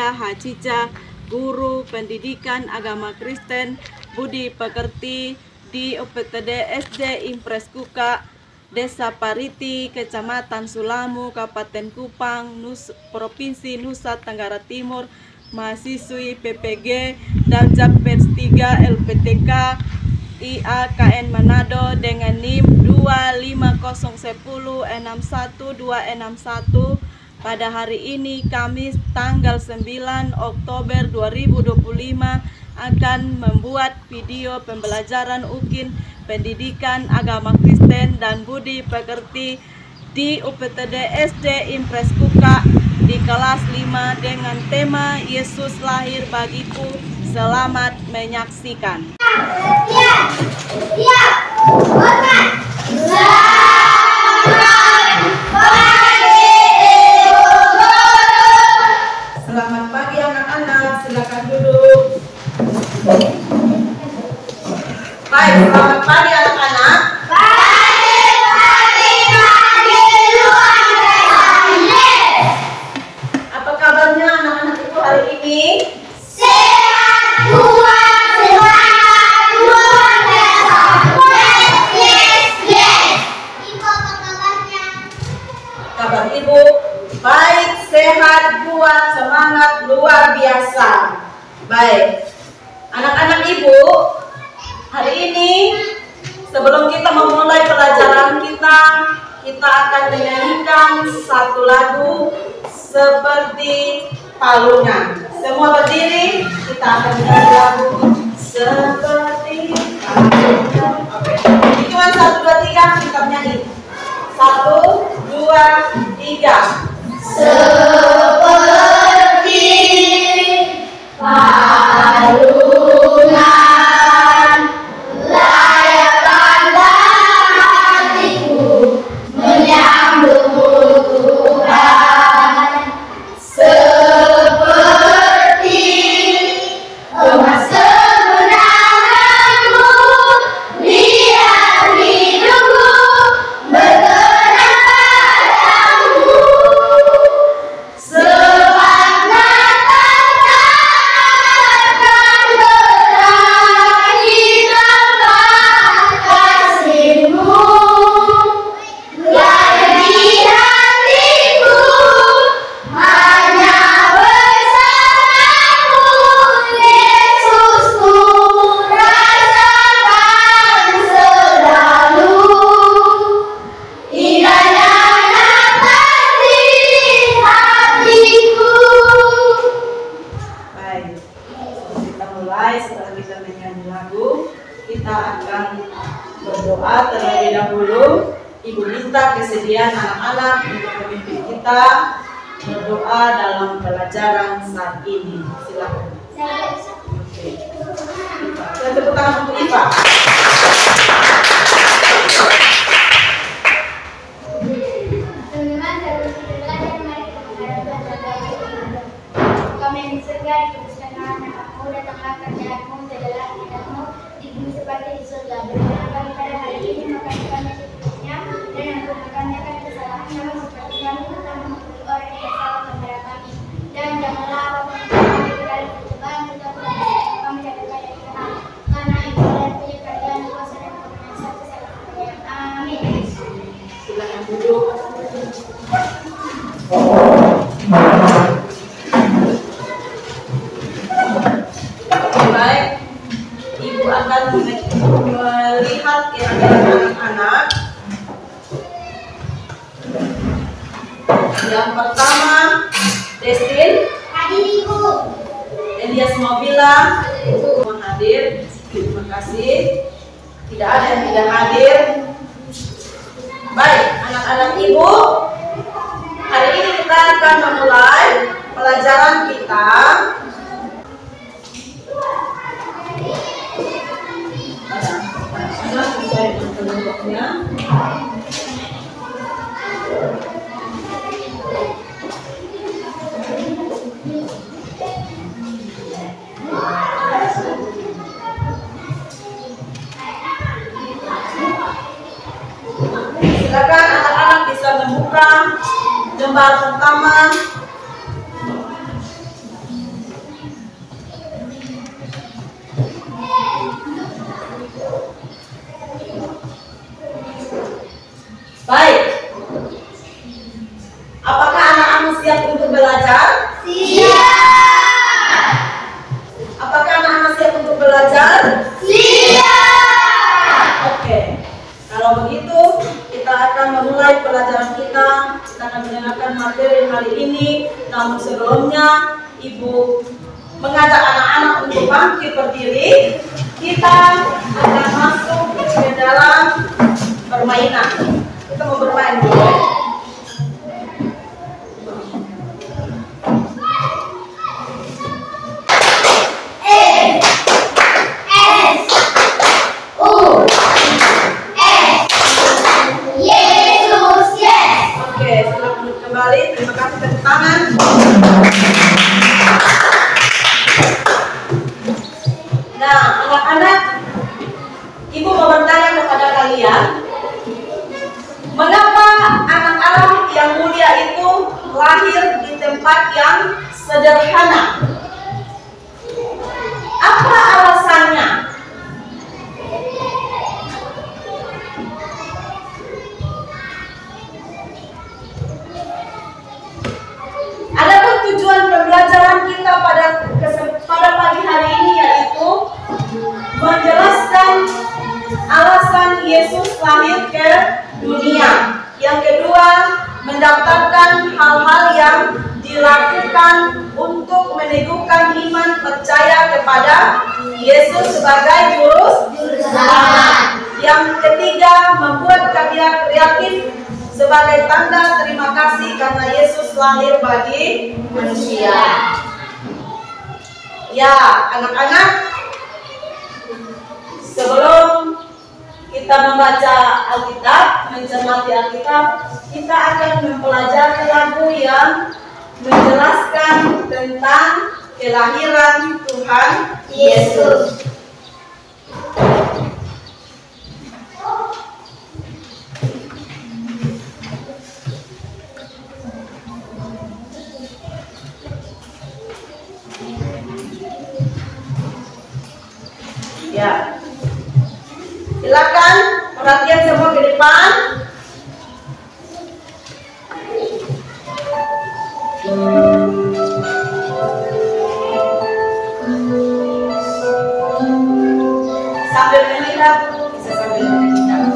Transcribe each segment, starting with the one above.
saya Hacica, guru pendidikan agama Kristen Budi Pekerti di UPTD SD Impres Kuka, Desa Pariti, Kecamatan Sulamu, Kabupaten Kupang, Provinsi Nusa Tenggara Timur, mahasiswi PPG Darjat PS3 LPTK IAKN Manado dengan NIM 250106161 pada hari ini Kamis tanggal 9 Oktober 2025 akan membuat video pembelajaran UKIN Pendidikan Agama Kristen dan Budi Pekerti di UPTD SD Impres Kuka di kelas 5 dengan tema Yesus lahir bagiku. Selamat menyaksikan. Selamat pagi anak-anak, silakan duduk. Baik, selamat pagi anak-anak. Apa kabarnya anak-anak itu hari ini? Sehat, kuat, semangat, luar biasa. Yes. Ibu apa kabarnya? Kabar ibu baik, sehat, kuat, semangat, luar biasa. Baik, anak-anak ibu, hari ini sebelum kita memulai pelajaran kita akan menyanyikan satu lagu seperti palungan. Semua berdiri, kita akan menyanyi lagu seperti palungan. Oke, hitungan 1, 2, 3 kita menyanyi. 1, 2, 3. Seperti palungan layak tanda hatiku menyambut Tuhan, seperti emas kemenanganmu, biar hidupku berkenan padamu. Semangat akan berakhir tanpa kasihmu, lagi hatiku hanya bersamamu. Yesusku rasakan selalu indahnya nafas di hatiku. Baik, kita mulai. Setelah kita menyanyi lagu, kita akan berdoa terlebih dahulu. Ibu minta kesediaan anak-anak untuk memimpin kita berdoa dalam pelajaran saat ini. Silakan. Oke. Kita tepuk tangan untuk Ipa. Teman-teman, sebelum kita belajar, mari kita menghadap Tuhan terbaik. Kami yang di surga, dikuduskanlah namamu, datanglah kerajaanmu, jadilah kehendakmu di bumi seperti di surga. Berikanlah kami pada hari ini makan kami secukupnya, dan ampuni kami akan kesalahan kami seperti kami telah mengampuni orang yang bersalah kepada kami. Dan janganlah kami ke dalam pencobaan, tetapi kami dari kaya Tuhan. Karena itu adalah kerajaan, kuasa dan kemenangan sampai-sampai. Amin. Silakan duduk. Baik, Ibu akan melihat kehadiran anak-anak. Yang pertama, Destin, Hadir Ibu. Elias Mobila, semua hadir. Terima kasih. Tidak ada yang tidak hadir. Baik, anak-anak Ibu, hari ini kita akan memulai pelajaran kita. Sesuai dengan bentuknya. Silakan anak-anak bisa membuka lembar pertama. mendengarkan materi hari ini. Namun sebelumnya Ibu mengajak anak-anak untuk bangkit berdiri. Kita akan masuk ke dalam permainan. Kita mau bermain dulu ya. Kembali, terima kasih tepuk tangan. Nah, anak-anak, Ibu mau bertanya kepada kalian, mengapa anak Allah yang mulia itu lahir di tempat yang sederhana? Apa alasannya? Adapun tujuan pembelajaran kita pada pagi hari ini yaitu menjelaskan alasan Yesus lahir ke dunia. Yang kedua, mendaftarkan hal-hal yang dilakukan untuk meneguhkan iman percaya kepada Yesus sebagai juru selamat. Yang ketiga, membuat karya kreatif sebagai tanda terima kasih karena Yesus lahir bagi manusia. Ya, anak-anak, sebelum kita membaca Alkitab, mencermati Alkitab, kita akan mempelajari lagu yang menjelaskan tentang kelahiran Tuhan Yesus. Ya, silakan perhatian semua ke depan. Sambil melihat, bisa sambil melihat.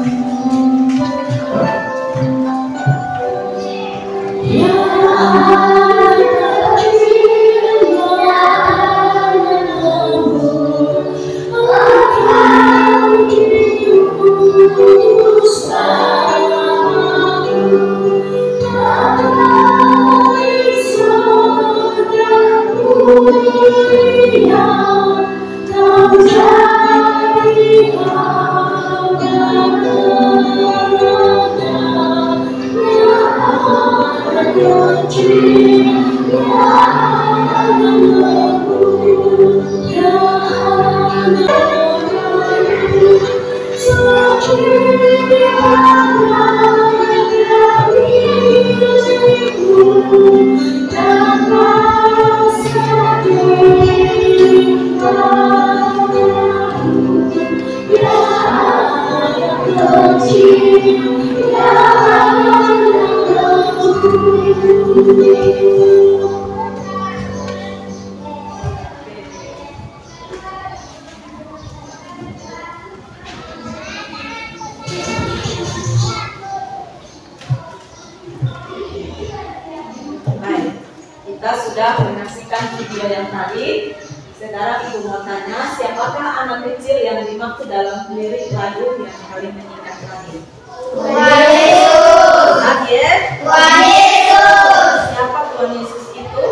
Kita sudah menyaksikan video yang tadi. Sekarang Ibu mau tanya, siapakah anak kecil yang dimaksud dalam lirik lagu yang paling menyikat tadi? Tuhan Yesus. Akhir? Tuhan Yesus. Siapa Tuhan Yesus itu?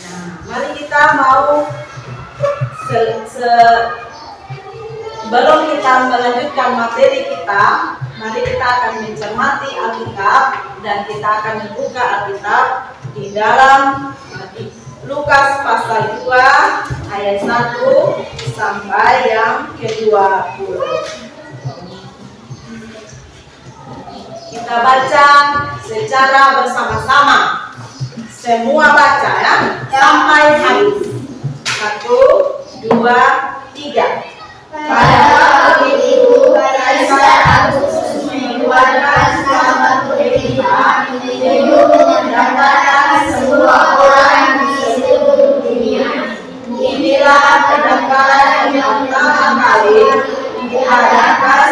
Nah, mari kita mau sebelum kita melanjutkan materi kita, mari kita akan mencermati Alkitab dan kita akan membuka Alkitab di dalam Lukas pasal 2 ayat 1 sampai yang ke-20. Kita baca secara bersama-sama. Semua baca ya, sampai habis. 1, 2, 3. Pada waktu itu, Kaisar Agustus mengeluarkan surat perintah untuk mendaftarkan semua orang di seluruh dunia. Inilah pendaftaran yang pertama kali diadakan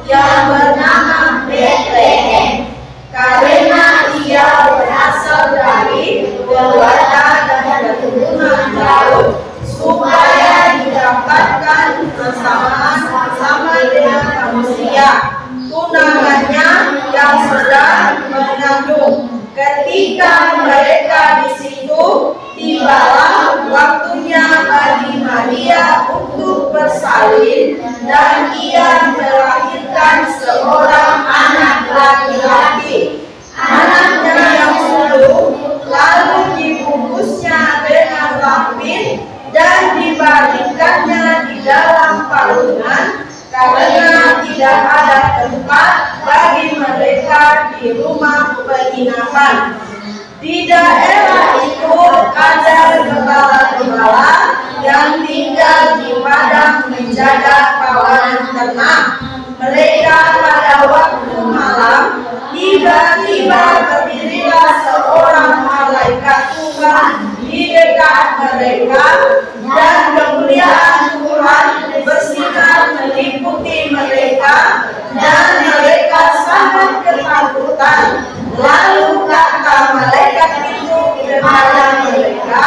yang bernama Betlehem, karena ia berasal dari keluarga dan keturunan Daud, supaya didapatkan persamaan sama dengan manusia, tunangannya yang sedang mengandung. Ketika mereka di situ, tibalah waktunya bagi Maria untuk bersalin, dan ia melahirkan seorang anak laki-laki. Anaknya yang sulung lalu dibungkusnya dengan lampin dan dibaringkannya di dalam palungan, karena tidak ada tempat bagi mereka di rumah penginapan. Di daerah itu ada gembala-gembala yang tinggal di padang menjaga kawanan ternak. Mereka pada waktu malam, tiba-tiba berdirilah seorang malaikat Tuhan di dekat mereka, dan kemuliaan Tuhan bersinar meliputi mereka, dan mereka sangat ketakutan. Lalu kata malaikat itu kepada mereka,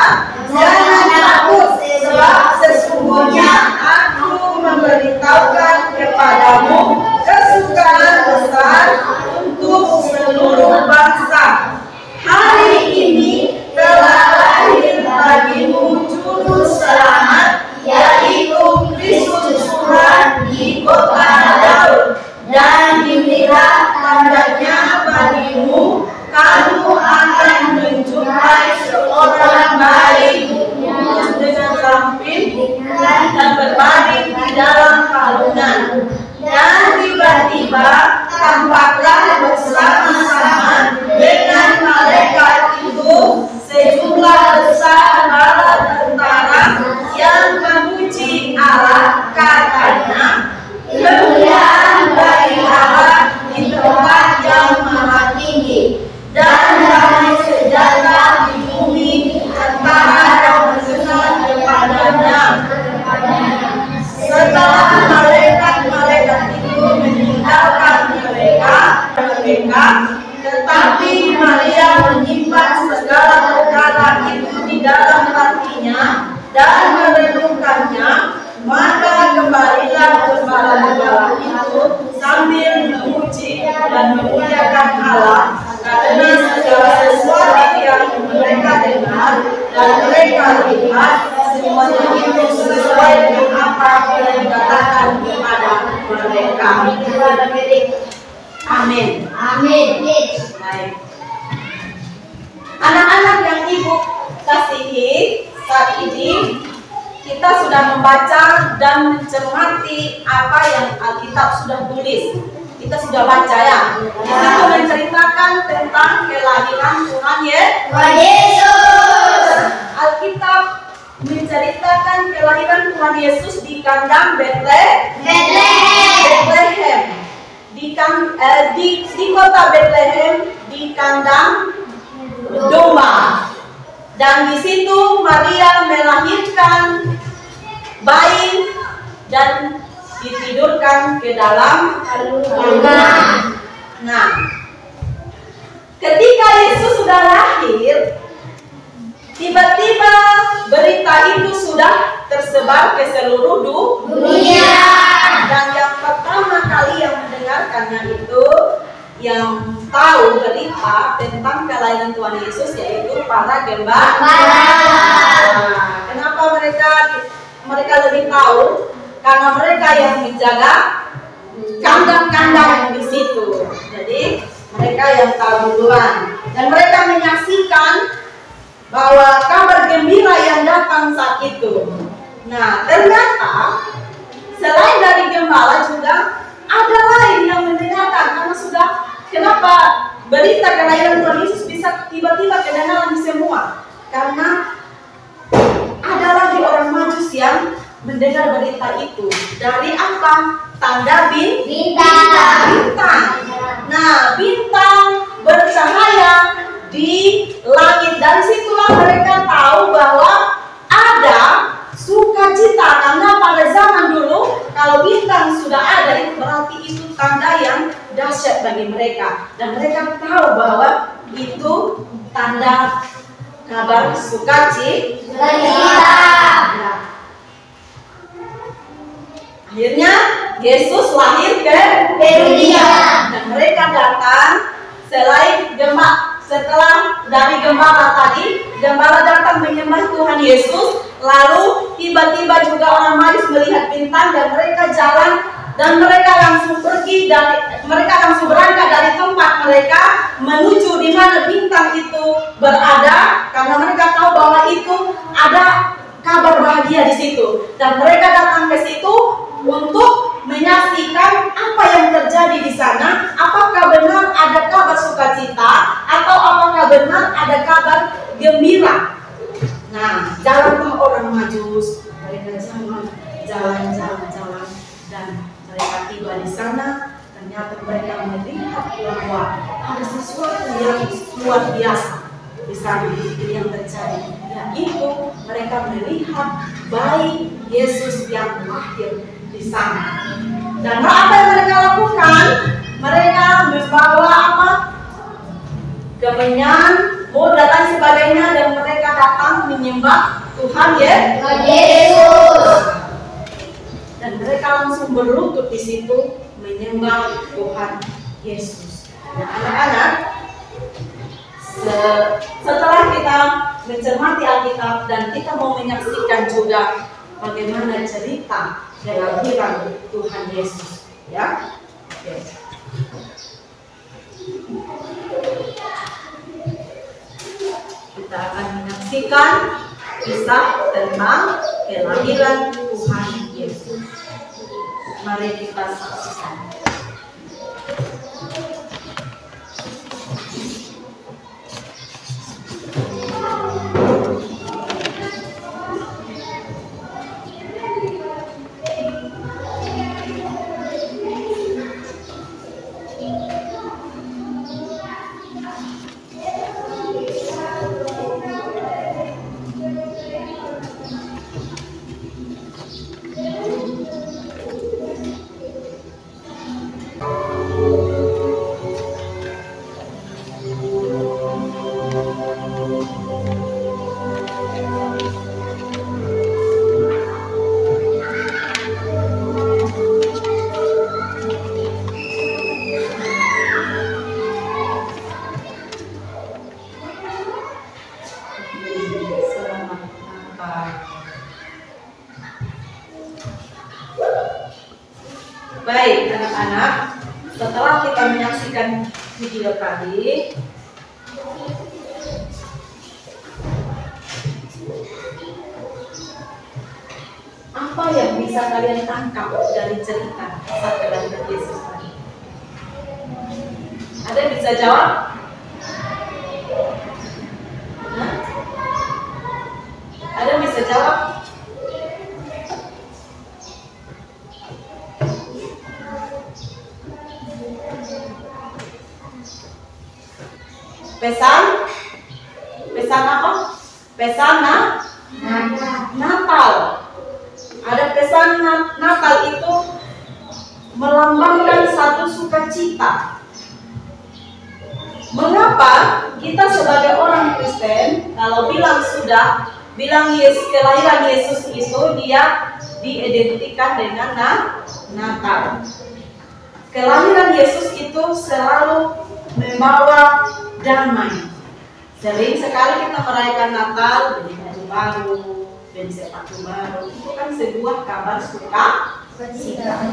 "Jangan takut, sebab sesungguhnya aku memberitahukan kepadamu kesukaan besar untuk seluruh bangsa. Hari ini telah lahir bagimu juru selamat, yaitu Kristus Tuhan di kota Daud. Dan inilah tandanya bagimu, kamu akan menjumpai seorang bayi bungkus dengan lampin dan berbaring di dalam palungan." Dan tiba-tiba tampaklah bersama-sama dengan malaikat itu sejumlah besar bala tentara yang memuji Allah, katanya, "Kemuliaan bagi Allah di tempat yang maha tinggi, dan damai sejahtera di bumi antara yang berkenan kepadanya." Setelah malaikat-malaikat itu meninggalkan mereka, tetapi Maria menyimpan segala perkara itu di dalam hatinya dan merenungkannya. Maka kembalilah gembala-gembala itu sambil memuji dan memuliakan Allah, karena segala sesuatu yang mereka dengar dan mereka lihat, semuanya itu sesuai dengan apa yang dikatakan kepada mereka. Amin. Amin. Baik. Anak-anak yang Ibu kasihi, saat ini kita sudah membaca dan mencermati apa yang Alkitab sudah tulis. Kita sudah baca ya. Di situ menceritakan tentang kelahiran Tuhan Yesus. Alkitab menceritakan kelahiran Tuhan Yesus di kandang Betlehem. Di kota Betlehem, di kandang domba. Dan di situ Maria melahirkan bayi dan ditidurkan ke dalam palungan. Nah, ketika Yesus sudah lahir, tiba-tiba berita itu sudah tersebar ke seluruh dunia. Dan yang pertama kali yang mendengarkannya itu, yang tahu berita tentang kelahiran Tuhan Yesus, yaitu para gembala. Nah, kenapa mereka lebih tahu? Karena mereka yang menjaga kandang-kandang di situ. Jadi mereka yang tahu duluan, dan mereka menyaksikan bahwa kabar gembira yang datang saat itu. Nah, ternyata selain dari gembala juga ada lain yang mendengarkan, karena sudah kenapa berita kelahiran Tuhan Yesus bisa tiba-tiba kedengaran di semua? Karena ada lagi orang Majus yang mendengar berita itu. Dari apa? Tanda bintang. Nah, bintang bercahaya di langit. Dari situlah mereka tahu bahwa ada sukacita, karena pada zaman dulu kalau bintang sudah ada, itu berarti itu tanda dahsyat bagi mereka, dan mereka tahu bahwa itu tanda kabar sukacita. Akhirnya Yesus lahir ke dunia, dan mereka datang setelah dari gembala tadi, gembala datang menyembah Tuhan Yesus. Lalu tiba-tiba juga orang Majus melihat bintang, dan mereka jalan, dan mereka langsung berangkat dari tempat mereka menuju di mana bintang itu berada, karena mereka tahu bahwa itu ada kabar bahagia di situ, dan mereka datang ke situ untuk menyaksikan apa yang terjadi di sana. Apakah benar ada kabar sukacita atau apakah benar ada kabar gembira? Nah, jalanlah orang Majus, mereka jalan, dan mereka tiba di sana. Ternyata mereka melihat bahwa ada sesuatu yang luar biasa di sana yang terjadi, yaitu mereka melihat bayi Yesus yang lahir di sana. Dan apa yang mereka lakukan? Mereka membawa kemenyan, dan lain sebagainya, dan mereka datang menyembah Tuhan Yesus. Dan mereka langsung berlutut di situ menyembah Tuhan Yesus. Nah, anak-anak, setelah kita mencermati Alkitab dan kita mau menyaksikan juga bagaimana cerita kelahiran Tuhan Yesus, ya. Oke. Kita akan menyaksikan kisah tentang kelahiran Tuhan Yesus. Mari kita saksikan. Baik anak-anak, setelah kita menyaksikan video tadi, apa yang bisa kalian tangkap dari cerita kisah kelahiran Yesus tadi? Ada yang bisa jawab? Hah? Ada yang bisa jawab? Pesan apa? Pesan Natal. Ada pesan Natal itu melambangkan satu sukacita. Mengapa kita sebagai orang Kristen kalau bilang kelahiran Yesus itu dia diidentikan dengan Natal. Kelahiran Yesus itu selalu membawa damai. Sering sekali kita merayakan Natal, beli baju baru, beli sepatu baru. Itu kan sebuah kabar sukacita.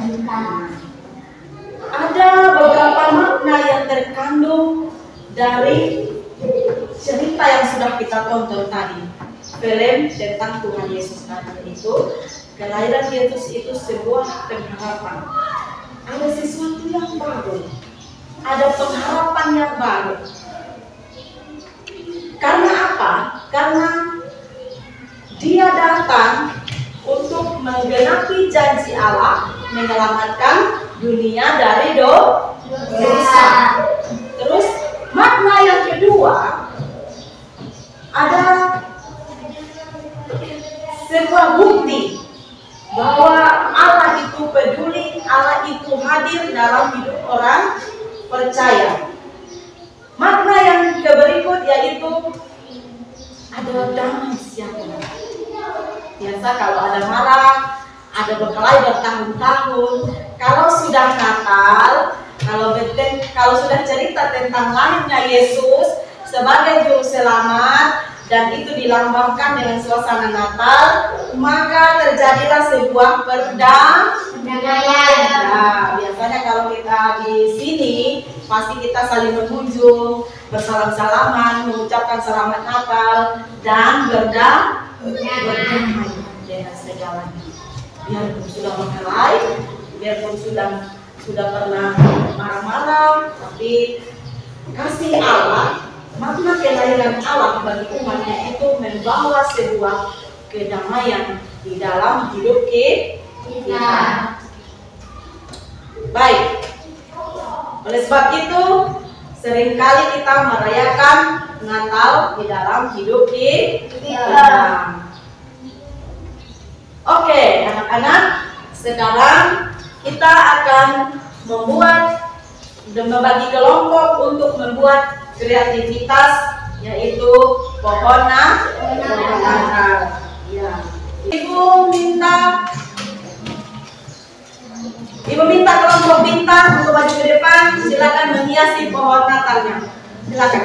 Ada beberapa makna yang terkandung dari cerita yang sudah kita tonton tadi. Film tentang Tuhan Yesus tadi itu, kelahiran Yesus itu sebuah pengharapan. Ada sesuatu yang baru. Ada pengharapan yang baru. Karena apa? Karena dia datang untuk menggenapi janji Allah, menyelamatkan dunia dari dosa. Terus makna yang kedua, ada sebuah bukti bahwa Allah itu peduli, Allah itu hadir dalam hidup orang percaya. Makna yang berikut yaitu ada damai sejahtera. Biasa kalau ada marah, ada berkelahi bertahun-tahun. Kalau sudah Natal, kalau sudah cerita tentang lahirnya Yesus sebagai juru selamat dan itu dilambangkan dengan suasana Natal, maka terjadilah sebuah perdamaian. Nah, biasanya kalau kita di sini pasti kita saling mengunjung, bersalam-salaman, mengucapkan selamat Natal dan berdamai dengan segalanya. Biarpun sudah berkelahi, biarpun sudah pernah marah-marah, tapi kasih Allah, makna kelahiran Allah bagi umatnya itu membawa sebuah kedamaian di dalam hidup kita. Baik, oleh sebab itu seringkali kita merayakan Natal di dalam hidup kita. Oke, anak-anak, sekarang kita akan membuat dan membagi kelompok untuk membuat kreativitas, yaitu pohon Natal. Ya. Ibu minta kelompok bintang untuk maju ke depan. Silakan menghiasi pohon Natalnya. Silakan.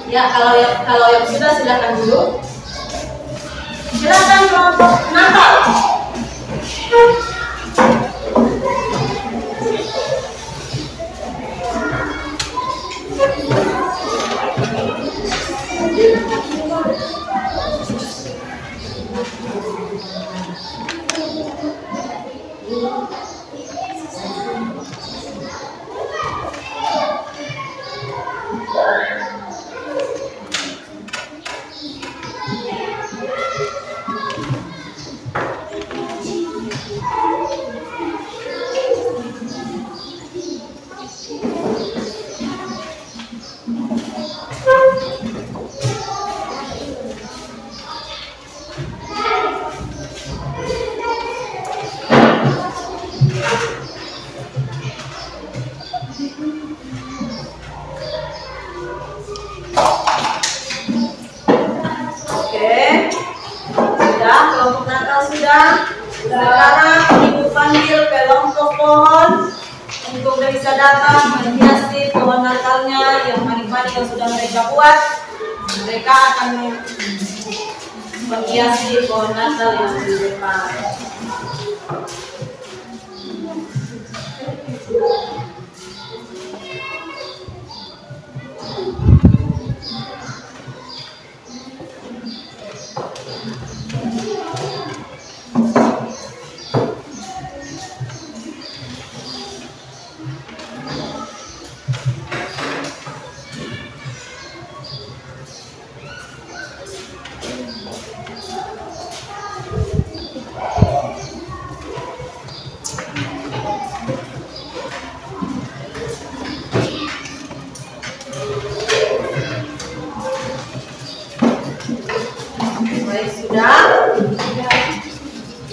Ya, kalau yang sudah silakan dulu. Silakan kelompok Natal. Sekarang Ibu panggil kelompok pohon untuk bisa datang menghiasi pohon Natalnya yang manik-manik yang sudah mereka buat. Mereka akan menghiasi pohon Natal yang di depan.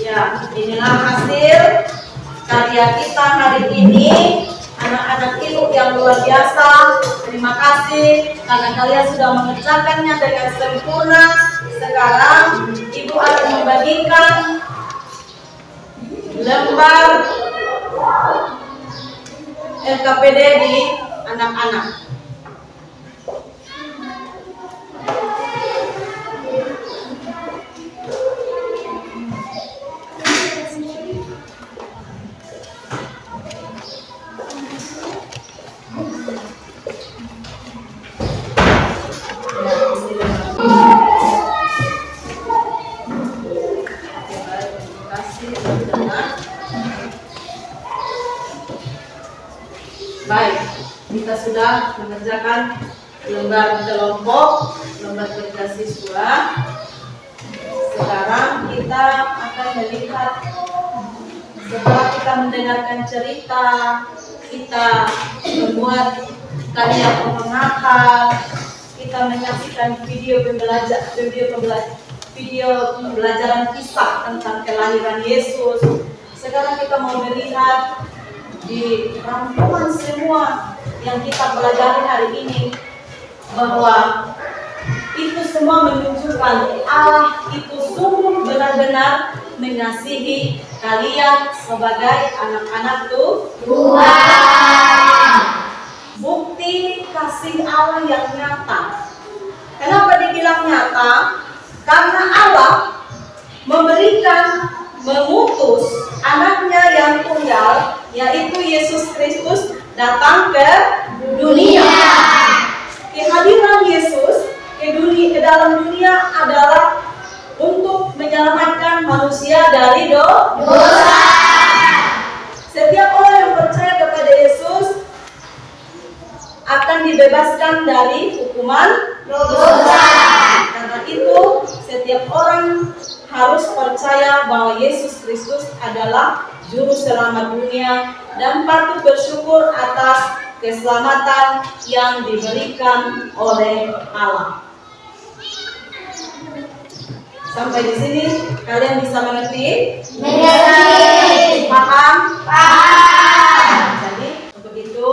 Ya, inilah hasil karya kita hari ini, anak-anak Ibu yang luar biasa. Terima kasih karena kalian sudah mengerjakannya dengan sempurna. Sekarang Ibu akan membagikan lembar LKPD di anak-anak. Baik, kita sudah mengerjakan lembar kelompok, lembar kerja siswa. Sekarang kita akan melihat, setelah kita mendengarkan cerita, kita membuat karya pengakar, kita menyaksikan video pembelajaran kisah tentang kelahiran Yesus. Sekarang kita mau melihat di rangkuman semua yang kita pelajari hari ini, bahwa itu semua menunjukkan Allah itu sungguh benar-benar mengasihi kalian sebagai anak-anak Tuhan. Bukti kasih Allah yang nyata. Kenapa dibilang nyata? Karena Allah mengutus anaknya yang tunggal, yaitu Yesus Kristus, datang ke dunia. Kehadiran Yesus ke dalam dunia adalah untuk menyelamatkan manusia dari dosa. Setiap orang yang percaya kepada Yesus akan dibebaskan dari hukuman dosa. Karena itu, setiap orang harus percaya bahwa Yesus Kristus adalah juru selamat dunia dan patut bersyukur atas keselamatan yang diberikan oleh Allah. Sampai di sini kalian bisa mengerti? Mengerti. Paham? Paham. Jadi untuk itu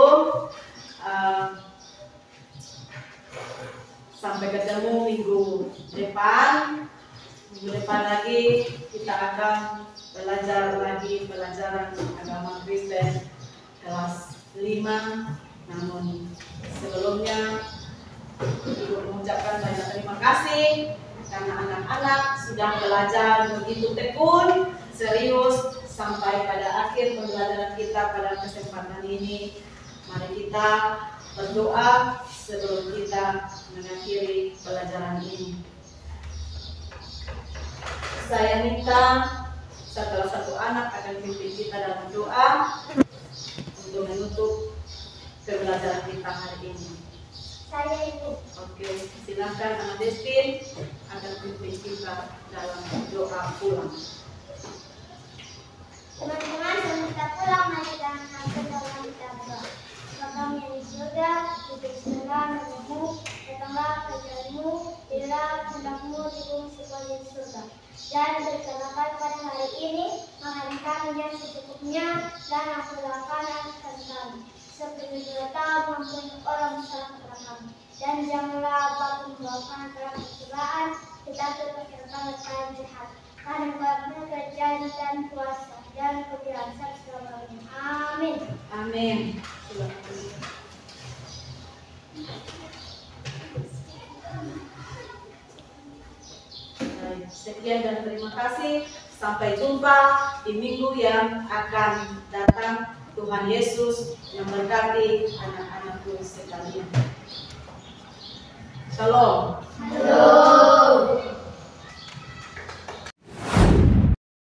sampai ketemu minggu depan. Minggu depan lagi kita akan belajar lagi pelajaran agama Kristen kelas 5. Namun sebelumnya Ibu mengucapkan banyak terima kasih karena anak-anak sudah belajar begitu tekun, serius sampai pada akhir pembelajaran kita pada kesempatan ini. Mari kita berdoa sebelum kita mengakhiri pelajaran ini. Saya minta salah satu anak akan pimpin kita dalam doa untuk menutup pembelajaran kita hari ini. Saya Ibu. Oke, silakan Anak Destin akan pimpin kita dalam doa pulang. Teman-teman, sebelum kita pulang, mari kita angkat dalam kita berdoa. Bapa kami yang di surga, diberikanlah namamu, datanglah kerajaanmu, jadilah kehendakmu di bumi seperti di surga. Dan berikanlah pada hari ini makanan kami yang secukupnya, dan ampunilah kesalahan kami, seperti kita mengampuni orang bersalah kepada kami. Dan janganlah Bapa membawa kami dalam pencobaan, tetapi lepaskanlah dari jahat. Karena Bapa kerajaan dan kuasa dan kemuliaan selama-lamanya. Amin. Amin. Sekian dan terima kasih. Sampai jumpa di minggu yang akan datang. Tuhan Yesus yang memberkati anak-anakku sekalian. Shalom. Shalom.